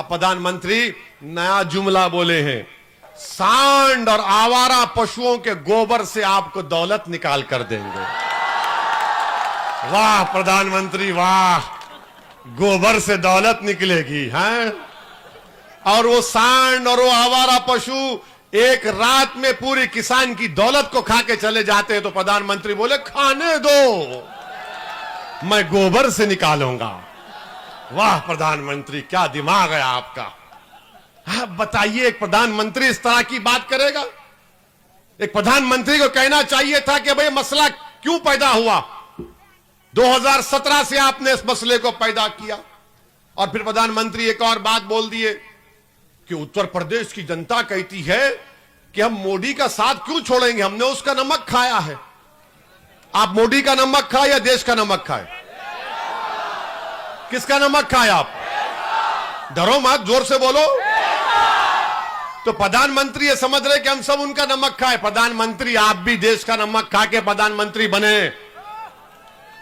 अब प्रधानमंत्री नया जुमला बोले हैं, सांड और आवारा पशुओं के गोबर से आपको दौलत निकाल कर देंगे। वाह प्रधानमंत्री वाह, गोबर से दौलत निकलेगी हैं। और वो सांड और वो आवारा पशु एक रात में पूरी किसान की दौलत को खा के चले जाते हैं, तो प्रधानमंत्री बोले खाने दो, मैं गोबर से निकालूंगा। वाह प्रधानमंत्री, क्या दिमाग है आपका। आप बताइए, एक प्रधानमंत्री इस तरह की बात करेगा? एक प्रधानमंत्री को कहना चाहिए था कि भाई मसला क्यों पैदा हुआ, 2017 से आपने इस मसले को पैदा किया। और फिर प्रधानमंत्री एक और बात बोल दिए कि उत्तर प्रदेश की जनता कहती है कि हम मोदी का साथ क्यों छोड़ेंगे, हमने उसका नमक खाया है। आप मोदी का नमक खाए या देश का नमक खाए? किसका नमक खाए आप? डरो मत, जोर से बोलो। तो प्रधानमंत्री ये समझ रहे कि हम सब उनका नमक खाए। प्रधानमंत्री आप भी देश का नमक खा के प्रधानमंत्री बने,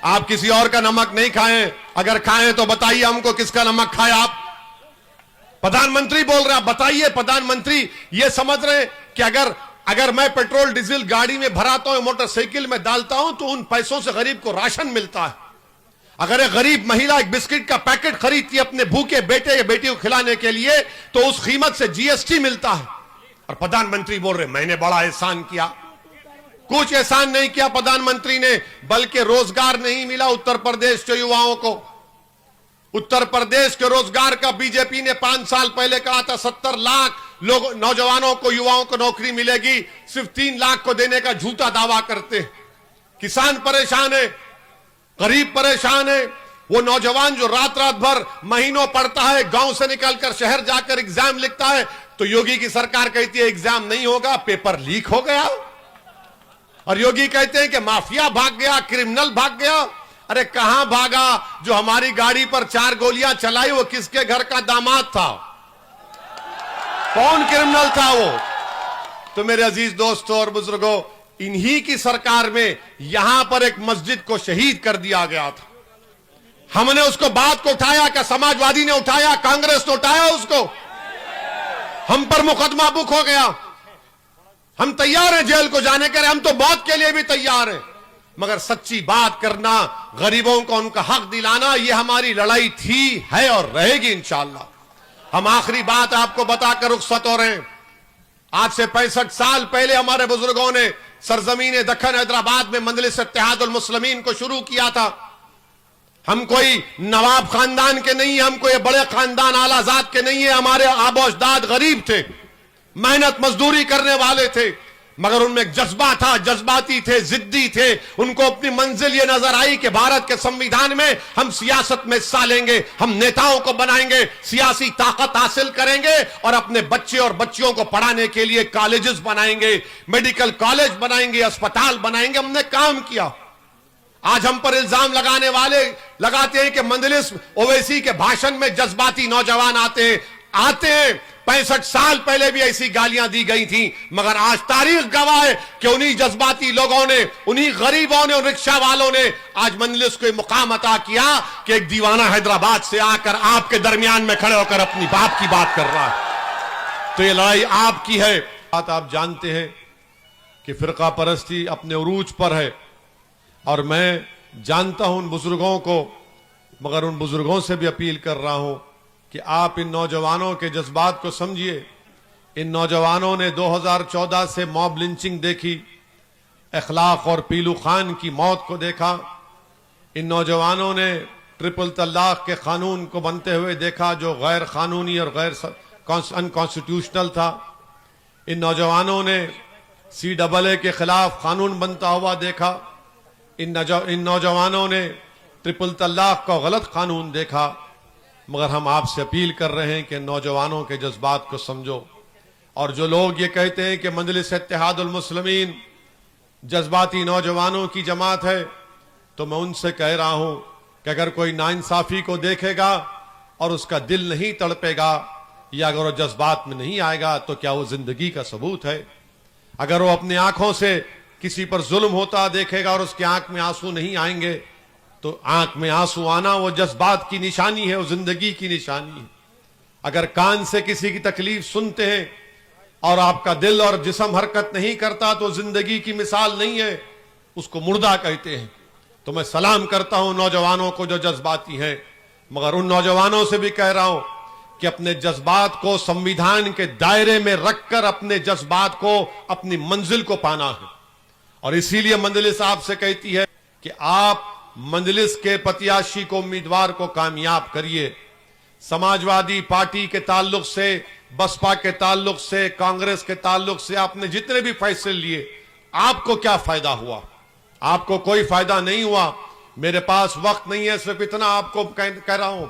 आप किसी और का नमक नहीं खाएं। अगर खाएं तो बताइए हमको किसका नमक खाए आप? प्रधानमंत्री बोल रहे हैं, बताइए। प्रधानमंत्री ये समझ रहे कि अगर मैं पेट्रोल डीजल गाड़ी में भराता हूं, मोटरसाइकिल में डालता हूं, तो उन पैसों से गरीब को राशन मिलता है। अगर एक गरीब महिला एक बिस्किट का पैकेट खरीदती है अपने भूखे बेटे या बेटी को खिलाने के लिए, तो उस कीमत से जीएसटी मिलता है। और प्रधानमंत्री बोल रहे मैंने बड़ा एहसान किया। कुछ एहसान नहीं किया प्रधानमंत्री ने, बल्कि रोजगार नहीं मिला उत्तर प्रदेश के युवाओं को। उत्तर प्रदेश के रोजगार का बीजेपी ने 5 साल पहले कहा था 70 लाख लोग नौजवानों को, युवाओं को नौकरी मिलेगी, सिर्फ 3 लाख को देने का झूठा दावा करते। किसान परेशान है, गरीब परेशान है। वो नौजवान जो रात रात भर महीनों पढ़ता है, गांव से निकलकर शहर जाकर एग्जाम लिखता है, तो योगी की सरकार कहती है एग्जाम नहीं होगा, पेपर लीक हो गया। और योगी कहते हैं कि माफिया भाग गया, क्रिमिनल भाग गया। अरे कहां भागा? जो हमारी गाड़ी पर 4 गोलियां चलाई वो किसके घर का दामाद था? कौन क्रिमिनल था वो? तो मेरे अजीज दोस्तों और बुजुर्गों, इन्हीं की सरकार में यहां पर एक मस्जिद को शहीद कर दिया गया था। हमने उसको बात को उठाया, क्या समाजवादी ने उठाया, कांग्रेस ने उठाया उसको? हम पर मुकदमा बुक हो गया। हम तैयार हैं जेल को जाने के लिए, हम तो मौत के लिए भी तैयार हैं। मगर सच्ची बात करना, गरीबों को उनका हक दिलाना, यह हमारी लड़ाई थी, है और रहेगी इंशाअल्लाह। हम आखिरी बात आपको बताकर रुखसत हो रहे हैं। आज से 65 साल पहले हमारे बुजुर्गों ने सरजमीन दक्कन हैदराबाद में मजलिस इत्तेहादुल मुस्लिमीन को शुरू किया था। हम कोई नवाब खानदान के नहीं है, हम कोई बड़े खानदान आलाजात के नहीं है। हमारे आबो अजदाद गरीब थे, मेहनत मजदूरी करने वाले थे, मगर उनमें एक जज्बा था, जज्बाती थे, जिद्दी थे। उनको अपनी मंजिल ये नजर आई कि भारत के संविधान में हम सियासत में हिस्सा लेंगे, हम नेताओं को बनाएंगे, सियासी ताकत हासिल करेंगे और अपने बच्चे और बच्चियों को पढ़ाने के लिए कॉलेजेस बनाएंगे, मेडिकल कॉलेज बनाएंगे, अस्पताल बनाएंगे। हमने काम किया। आज हम पर इल्जाम लगाने वाले लगाते हैं कि मजलिस ओवैसी के भाषण में जज्बाती नौजवान आते हैं। 65 साल पहले भी ऐसी गालियां दी गई थी, मगर आज तारीख गवाह है कि उन्हीं जज्बाती लोगों ने, उन्हीं गरीबों ने, उन रिक्शा वालों ने आज मजलिस को मुकाम अता किया कि एक दीवाना हैदराबाद से आकर आपके दरमियान में खड़े होकर अपनी बाप की बात कर रहा है। तो ये लड़ाई आपकी है। बात आप जानते हैं कि फिरका परस्ती अपने उरूज पर है, और मैं जानता हूं उन बुजुर्गों को, मगर उन बुजुर्गों से भी अपील कर रहा हूं कि आप इन नौजवानों के जज्बात को समझिए। इन नौजवानों ने 2014 से मॉब लिंचिंग देखी, इखलाक और पीलू खान की मौत को देखा। इन नौजवानों ने ट्रिपल तलाक के कानून को बनते हुए देखा, जो गैर कानूनी और गैर अनकॉन्स्टिट्यूशनल था। इन नौजवानों ने CAA के खिलाफ कानून बनता हुआ देखा। इन नौजवानों ने ट्रिपल तलाक का गलत कानून देखा। मगर हम आपसे अपील कर रहे हैं कि नौजवानों के जज्बात को समझो। और जो लोग ये कहते हैं कि मजलिस इत्तेहादुल मुस्लिमीन जज्बाती नौजवानों की जमात है, तो मैं उनसे कह रहा हूं कि अगर कोई नाइंसाफी को देखेगा और उसका दिल नहीं तड़पेगा, या अगर वो जज्बात में नहीं आएगा, तो क्या वो जिंदगी का सबूत है? अगर वो अपनी आंखों से किसी पर जुल्म होता देखेगा और उसकी आंख में आंसू नहीं आएंगे, तो आंख में आंसू आना वो जज्बात की निशानी है, वो जिंदगी की निशानी है। अगर कान से किसी की तकलीफ सुनते हैं और आपका दिल और जिस्म हरकत नहीं करता तो जिंदगी की मिसाल नहीं है, उसको मुर्दा कहते हैं। तो मैं सलाम करता हूं नौजवानों को जो जज्बाती हैं, मगर उन नौजवानों से भी कह रहा हूं कि अपने जज्बात को संविधान के दायरे में रखकर अपने जज्बात को, अपनी मंजिल को पाना है। और इसीलिए मंजलिस आपसे कहती है कि आप मंजलिस के प्रत्याशी को, उम्मीदवार को कामयाब करिए। समाजवादी पार्टी के ताल्लुक से, बसपा के ताल्लुक से, कांग्रेस के ताल्लुक से आपने जितने भी फैसले लिए, आपको क्या फायदा हुआ? आपको कोई फायदा नहीं हुआ। मेरे पास वक्त नहीं है, सिर्फ इतना आपको कह रहा हूं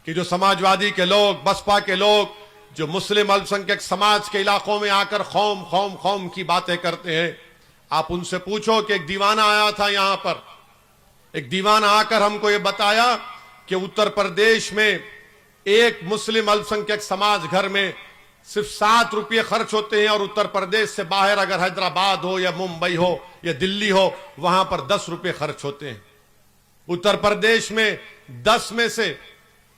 कि जो समाजवादी के लोग, बसपा के लोग, जो मुस्लिम अल्पसंख्यक समाज के इलाकों में आकर खौम खौम खौम की बातें करते हैं, आप उनसे पूछो कि एक दीवाना आया था यहां पर, एक दीवाना आकर हमको यह बताया कि उत्तर प्रदेश में एक मुस्लिम अल्पसंख्यक समाज घर में सिर्फ 7 रुपये खर्च होते हैं, और उत्तर प्रदेश से बाहर अगर हैदराबाद हो या मुंबई हो या दिल्ली हो, वहां पर 10 रुपये खर्च होते हैं। उत्तर प्रदेश में 10 में से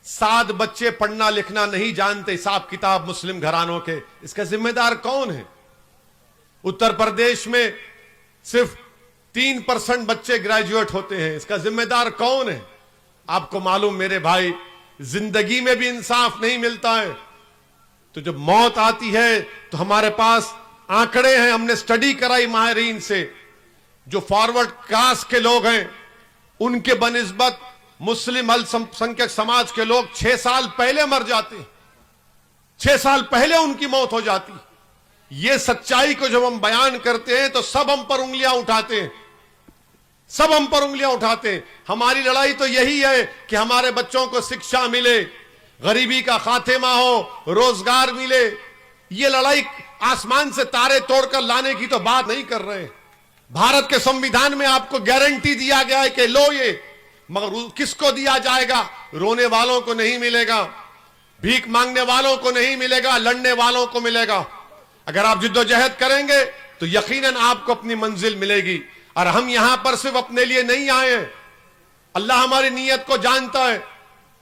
7 बच्चे पढ़ना लिखना नहीं जानते, हिसाब किताब मुस्लिम घरानों के। इसका जिम्मेदार कौन है? उत्तर प्रदेश में सिर्फ 3% बच्चे ग्रेजुएट होते हैं, इसका जिम्मेदार कौन है? आपको मालूम मेरे भाई, जिंदगी में भी इंसाफ नहीं मिलता है, तो जब मौत आती है तो हमारे पास आंकड़े हैं, हमने स्टडी कराई माहिरीन से, जो फॉरवर्ड कास्ट के लोग हैं उनके बनिस्बत मुस्लिम अल्पसंख्यक समाज के लोग 6 साल पहले मर जाते, 6 साल पहले उनकी मौत हो जाती। ये सच्चाई को जब हम बयान करते हैं तो सब हम पर उंगलियां उठाते हैं, सब हम पर उंगलियां उठाते हैं। हमारी लड़ाई तो यही है कि हमारे बच्चों को शिक्षा मिले, गरीबी का खात्मा हो, रोजगार मिले। ये लड़ाई आसमान से तारे तोड़कर लाने की तो बात नहीं कर रहे। भारत के संविधान में आपको गारंटी दिया गया है कि लो ये, मगर किसको दिया जाएगा? रोने वालों को नहीं मिलेगा, भीख मांगने वालों को नहीं मिलेगा, लड़ने वालों को मिलेगा। अगर आप जिद्दोजहद करेंगे तो यकीनन आपको अपनी मंजिल मिलेगी। और हम यहां पर सिर्फ अपने लिए नहीं आए हैं, अल्लाह हमारी नीयत को जानता है।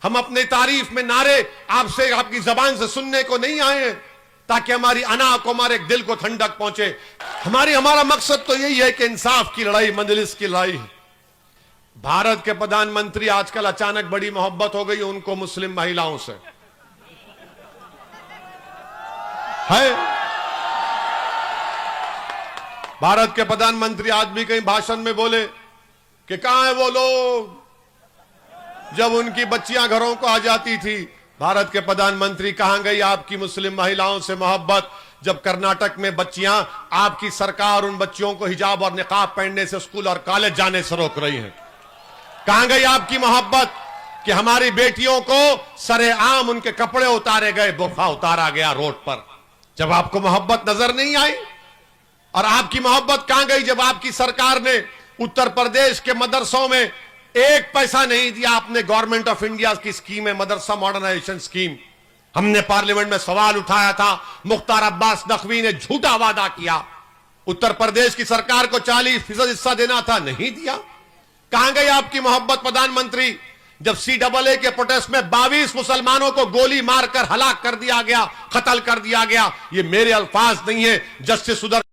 हम अपने तारीफ में नारे आपसे, आपकी जबान से सुनने को नहीं आए हैं ताकि हमारी अना को, हमारे दिल को ठंडक पहुंचे। हमारा मकसद तो यही है कि इंसाफ की लड़ाई, मंजलिस की लड़ाई है। भारत के प्रधानमंत्री आजकल अचानक बड़ी मोहब्बत हो गई उनको मुस्लिम महिलाओं से है। भारत के प्रधानमंत्री आज भी कहीं भाषण में बोले कि कहां है वो लोग जब उनकी बच्चियां घरों को आ जाती थी। भारत के प्रधानमंत्री, कहां गई आपकी मुस्लिम महिलाओं से मोहब्बत, जब कर्नाटक में बच्चियां, आपकी सरकार उन बच्चियों को हिजाब और निकाब पहनने से स्कूल और कॉलेज जाने से रोक रही है? कहां गई आपकी मोहब्बत कि हमारी बेटियों को सरेआम उनके कपड़े उतारे गए, बुर्का उतारा गया रोड पर? जब आपको मोहब्बत नजर नहीं आई? और आपकी मोहब्बत कहां गई जब आपकी सरकार ने उत्तर प्रदेश के मदरसों में 1 पैसा नहीं दिया? आपने गवर्नमेंट ऑफ इंडिया की स्कीम है मदरसा मॉडर्नाइजेशन स्कीम, हमने पार्लियामेंट में सवाल उठाया था, मुख्तार अब्बास नकवी ने झूठा वादा किया, उत्तर प्रदेश की सरकार को 40% हिस्सा देना था, नहीं दिया। कहां गई आपकी मोहब्बत प्रधानमंत्री जब CAA के प्रोटेस्ट में 22 मुसलमानों को गोली मारकर हलाक कर दिया गया, कत्ल कर दिया गया? ये मेरे अल्फाज नहीं है, जस्टिस सुदर्शन